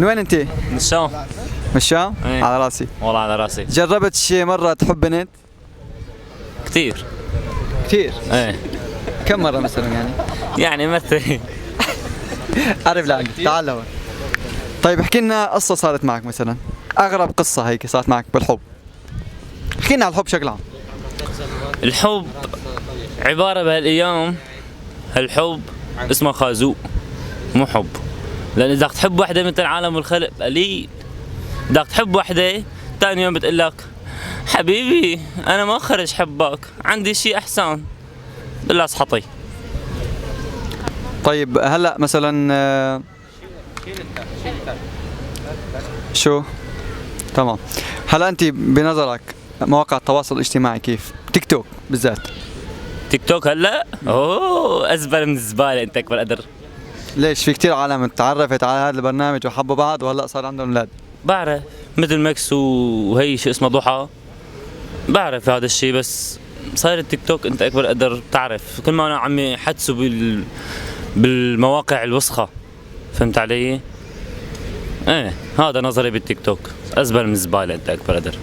من وين انت؟ من الشام. من الشام؟ ايه. على راسي. والله على راسي. جربت شي مرة تحب بنت؟ كثير. كثير؟ ايه. كم مرة مثلا يعني؟ يعني مثل عارف لا تعال لهون. طيب احكي لنا قصة صارت معك مثلا، أغرب قصة هيك صارت معك بالحب. احكي لنا على الحب بشكل عام. الحب عبارة بهالايام، الحب اسمه خازوق مو حب. لان اذا تحب وحده مثل عالم الخلق قليل، اذا تحب وحده ثاني يوم بتقول لك حبيبي انا ما خرج حبك، عندي شيء احسن، بالله اسحطي. طيب هلا مثلا شو؟ تمام. هلا انت بنظرك مواقع التواصل الاجتماعي كيف؟ تيك توك بالذات. تيك توك هلا اوه ازبل من الزباله، انت اكبر قدر. ليش في كثير عالم تعرفت على هذا البرنامج وحبوا بعض وهلا صار عندهم اولاد؟ بعرف مثل ماكس وهي شو اسمه ضحى، بعرف هذا الشيء، بس صاير التيك توك انت اكبر قدر بتعرف كل ما انا عم يحدثوا بالمواقع الوسخه، فهمت علي؟ ايه هذا نظري بالتيك توك، ازبل من الزباله انت اكبر قدر.